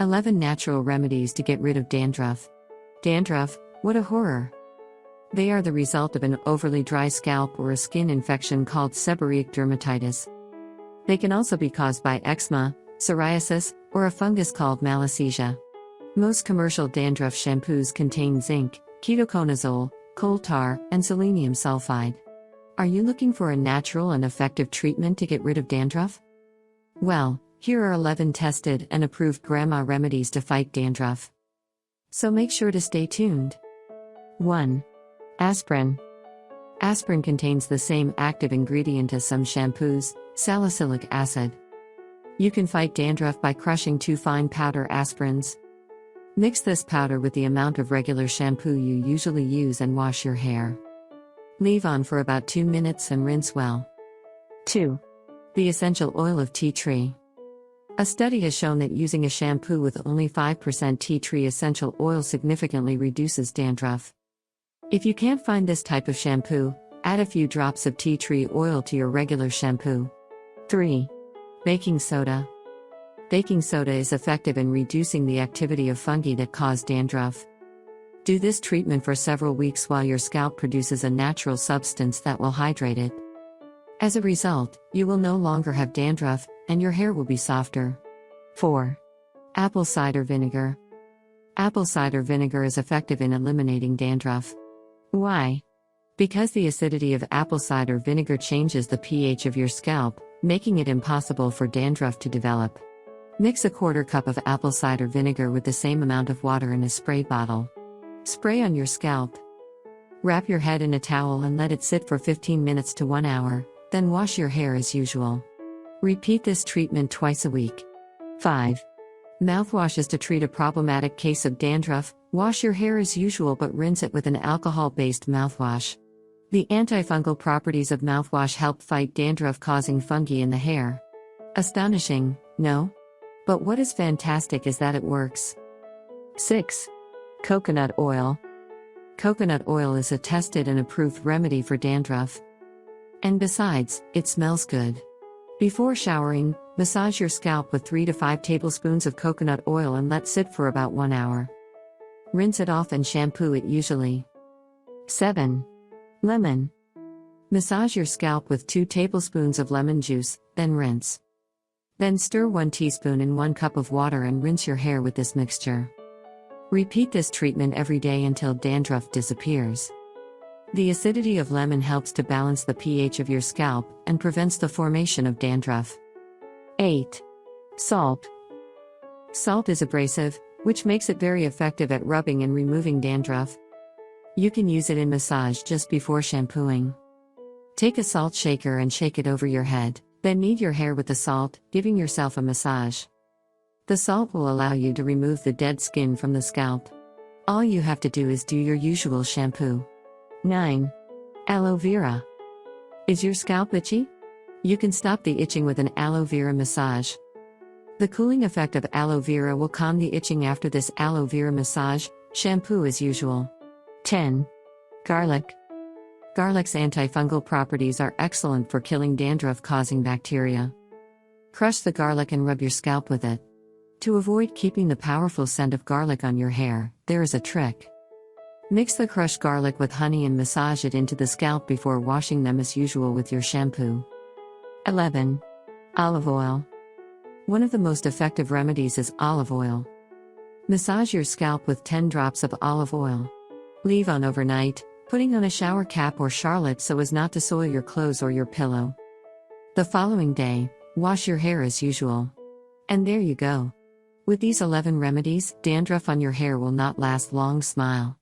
11 Natural Remedies to Get Rid of Dandruff. Dandruff, what a horror! They are the result of an overly dry scalp or a skin infection called seborrheic dermatitis. They can also be caused by eczema, psoriasis, or a fungus called Malassezia. Most commercial dandruff shampoos contain zinc, ketoconazole, coal tar, and selenium sulfide. Are you looking for a natural and effective treatment to get rid of dandruff? Well, here are 11 tested and approved grandma remedies to fight dandruff. So make sure to stay tuned. 1. Aspirin. Aspirin contains the same active ingredient as some shampoos, salicylic acid. You can fight dandruff by crushing 2 fine powder aspirins. Mix this powder with the amount of regular shampoo you usually use and wash your hair. Leave on for about 2 minutes and rinse well. 2. The essential oil of tea tree. A study has shown that using a shampoo with only 5% tea tree essential oil significantly reduces dandruff. If you can't find this type of shampoo, add a few drops of tea tree oil to your regular shampoo. 3. Baking soda. Baking soda is effective in reducing the activity of fungi that cause dandruff. Do this treatment for several weeks while your scalp produces a natural substance that will hydrate it. As a result, you will no longer have dandruff, and your hair will be softer. 4. Apple cider vinegar. Apple cider vinegar is effective in eliminating dandruff. Why? Because the acidity of apple cider vinegar changes the pH of your scalp, making it impossible for dandruff to develop. Mix a 1/4 cup of apple cider vinegar with the same amount of water in a spray bottle. Spray on your scalp. Wrap your head in a towel and let it sit for 15 minutes to 1 hour, then wash your hair as usual. Repeat this treatment twice a week. 5. Mouthwash is to treat a problematic case of dandruff. Wash your hair as usual but rinse it with an alcohol-based mouthwash. The antifungal properties of mouthwash help fight dandruff-causing fungi in the hair. Astonishing, no? But what is fantastic is that it works. 6. Coconut oil. Coconut oil is a tested and approved remedy for dandruff. And besides, it smells good. Before showering, massage your scalp with 3 to 5 tablespoons of coconut oil and let sit for about 1 hour. Rinse it off and shampoo it usually. 7. Lemon. Massage your scalp with 2 tablespoons of lemon juice, then rinse. Then stir 1 teaspoon in 1 cup of water and rinse your hair with this mixture. Repeat this treatment every day until dandruff disappears. The acidity of lemon helps to balance the pH of your scalp and prevents the formation of dandruff. 8. Salt. Salt is abrasive, which makes it very effective at rubbing and removing dandruff. You can use it in massage just before shampooing. Take a salt shaker and shake it over your head, then knead your hair with the salt, giving yourself a massage. The salt will allow you to remove the dead skin from the scalp. All you have to do is do your usual shampoo. 9. Aloe Vera. Is your scalp itchy? You can stop the itching with an aloe vera massage. The cooling effect of aloe vera will calm the itching after this aloe vera massage. Shampoo as usual. 10. Garlic. Garlic's antifungal properties are excellent for killing dandruff-causing bacteria. Crush the garlic and rub your scalp with it. To avoid keeping the powerful scent of garlic on your hair, there is a trick. Mix the crushed garlic with honey and massage it into the scalp before washing them as usual with your shampoo. 11. Olive oil. One of the most effective remedies is olive oil. Massage your scalp with 10 drops of olive oil. Leave on overnight, putting on a shower cap or charlotte so as not to soil your clothes or your pillow. The following day, wash your hair as usual. And there you go. With these 11 remedies, dandruff on your hair will not last long. Smile.